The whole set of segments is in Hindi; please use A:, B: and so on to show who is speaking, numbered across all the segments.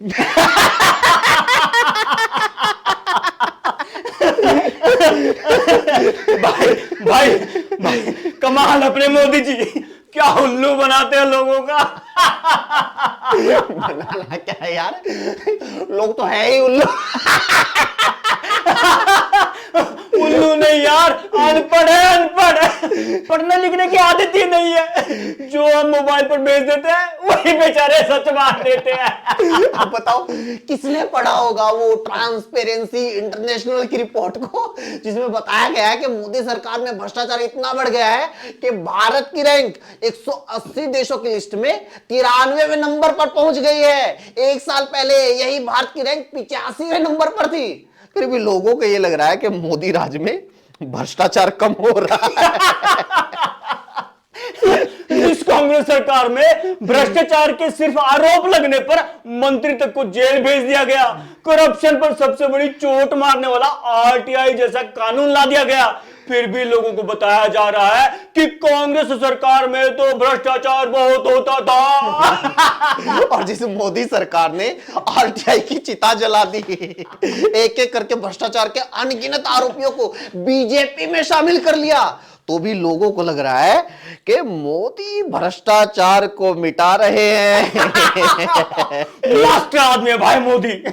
A: भाई भाई भाई, कमाल अपने मोदी जी, क्या उल्लू बनाते हैं लोगों का।
B: बनाना क्या है यार, लोग तो है ही उल्लू।
A: उल्लू नहीं यार, अनपढ़ है, अनपढ़। पढ़ने लिखने की आदत ही नहीं है, जो हम मोबाइल पर भेज देते हैं वही बेचारे सच मान देते हैं।
B: अब बताओ किसने पढ़ा होगा वो ट्रांसपेरेंसी इंटरनेशनल की रिपोर्ट को, जिसमें बताया गया है कि मोदी सरकार में भ्रष्टाचार इतना बढ़ गया है कि भारत की रैंक 180 देशों की लिस्ट में 93वें नंबर पर पहुंच गई है। एक साल पहले यही भारत की रैंक 85वें नंबर पर थी। फिर भी लोगों को ये लग रहा है कि मोदी राज में भ्रष्टाचार कम हो रहा है।
A: इस कांग्रेस सरकार में भ्रष्टाचार के सिर्फ आरोप लगने पर मंत्री तक को जेल भेज दिया गया। करप्शन पर सबसे बड़ी चोट मारने वाला आरटीआई जैसा कानून ला दिया गया। फिर भी लोगों को बताया जा रहा है कि कांग्रेस सरकार में तो भ्रष्टाचार बहुत होता था।
B: और जिस मोदी सरकार ने आरटीआई की चिता जला दी, एक एक करके भ्रष्टाचार के अनगिनत आरोपियों को बीजेपी में शामिल कर लिया, तो भी लोगों को लग रहा है कि मोदी भ्रष्टाचार को मिटा रहे हैं।
A: लास्ट आदमी है भाई मोदी।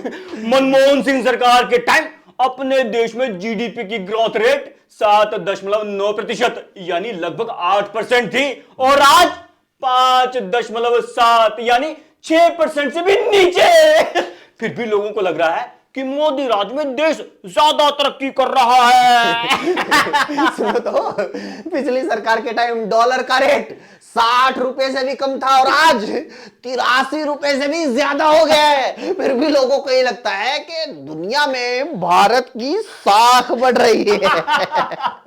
A: मनमोहन सिंह सरकार के टाइम अपने देश में जीडीपी की ग्रोथ रेट 7.9% यानी लगभग 8% थी, और आज 5.7 यानी 6% से भी नीचे। फिर भी लोगों को लग रहा है कि मोदी राज में देश ज्यादा तरक्की कर रहा है।
B: सुनो तो, पिछली सरकार के टाइम डॉलर का रेट 60 रुपए से भी कम था और आज 83 रुपए से भी ज्यादा हो गया है। फिर भी लोगों को ये लगता है कि दुनिया में भारत की साख बढ़ रही है।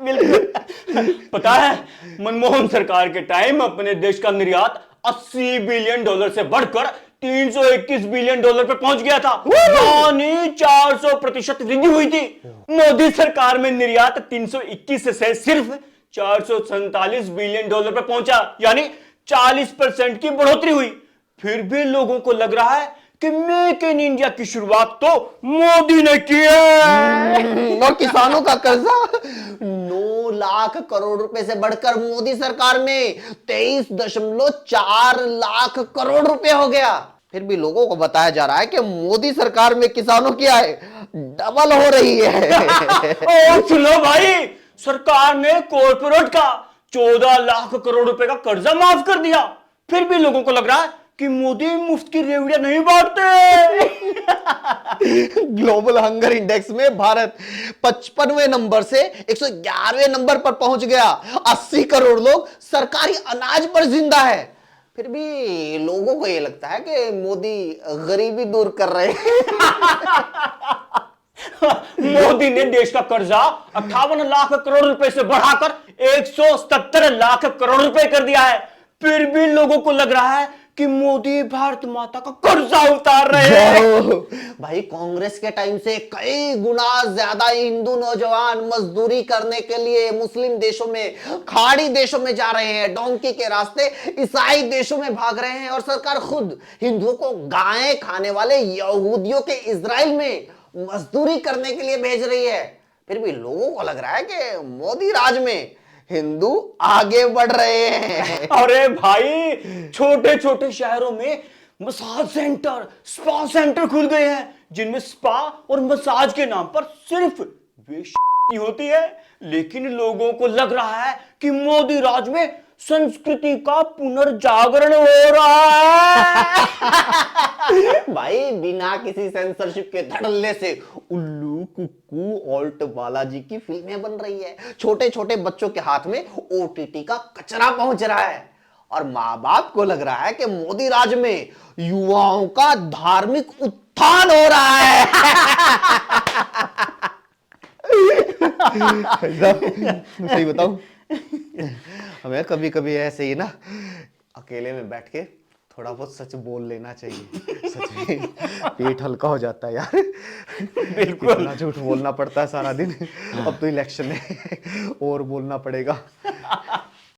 A: बिल्कुल। पता है, मनमोहन सरकार के टाइम अपने देश का निर्यात 80 बिलियन डॉलर से बढ़कर 321 बिलियन डॉलर पर पहुंच गया था, यानी 400% वृद्धि हुई थी। मोदी सरकार में निर्यात 321 से सिर्फ 447 बिलियन डॉलर पर पहुंचा, यानी 40% की बढ़ोतरी हुई। फिर भी लोगों को लग रहा है कि मेक इन इंडिया की शुरुआत तो मोदी ने की है।
B: और किसानों का कर्जा 9 लाख करोड़ रुपए से बढ़कर मोदी सरकार में 23.4 लाख करोड़ रुपए हो गया। फिर भी लोगों को बताया जा रहा है कि मोदी सरकार में किसानों की आय डबल हो रही है।
A: और सुनो भाई, सरकार ने कॉर्पोरेट का 14 लाख करोड़ रुपए का कर्जा माफ कर दिया। फिर भी लोगों को लग रहा है कि मोदी मुफ्त की रेवड़ियां नहीं बांटते।
B: ग्लोबल हंगर इंडेक्स में भारत 55वें नंबर से 111वें नंबर पर पहुंच गया। 80 करोड़ लोग सरकारी अनाज पर जिंदा है। फिर भी लोगों को यह लगता है कि मोदी गरीबी दूर कर रहे हैं।
A: मोदी ने देश का कर्जा 58 लाख करोड़ रुपए से बढ़ाकर 177 लाख करोड़ रुपए कर दिया है। फिर भी लोगों को लग रहा है कि मोदी भारत माता का कर्जा उतार रहे हैं।
B: भाई कांग्रेस के टाइम से कई गुना ज्यादा हिंदू नौजवान मजदूरी करने के लिए मुस्लिम देशों में, खाड़ी देशों में जा रहे हैं, डोंकी के रास्ते ईसाई देशों में भाग रहे हैं, और सरकार खुद हिंदुओं को गायें खाने वाले यहूदियों के इजराइल में मजदूरी करने के लिए भेज रही है। फिर भी लोगों को लग रहा है कि मोदी राज में हिंदू आगे बढ़ रहे हैं।
A: अरे भाई, छोटे छोटे शहरों में मसाज सेंटर, स्पा सेंटर खुल गए हैं, जिनमें स्पा और मसाज के नाम पर सिर्फ वेश्या होती है। लेकिन लोगों को लग रहा है कि मोदी राज में संस्कृति का पुनर्जागरण हो रहा है।
B: भाई बिना किसी सेंसरशिप के धड़ल्ले से उल्लू, कुक्कू, ऑल्ट बालाजी की फिल्में बन रही है। छोटे छोटे बच्चों के हाथ में ओटीटी का कचरा पहुंच रहा है, और माँ बाप को लग रहा है कि मोदी राज में युवाओं का धार्मिक उत्थान हो रहा है। सही बताऊं, हमें कभी कभी ऐसे ही ना अकेले में बैठ के थोड़ा बहुत सच बोल लेना चाहिए। सच में पेट हल्का हो जाता है यार।
A: बिल्कुल,
B: इतना झूठ बोलना पड़ता है सारा दिन। अब तो इलेक्शन है और बोलना पड़ेगा।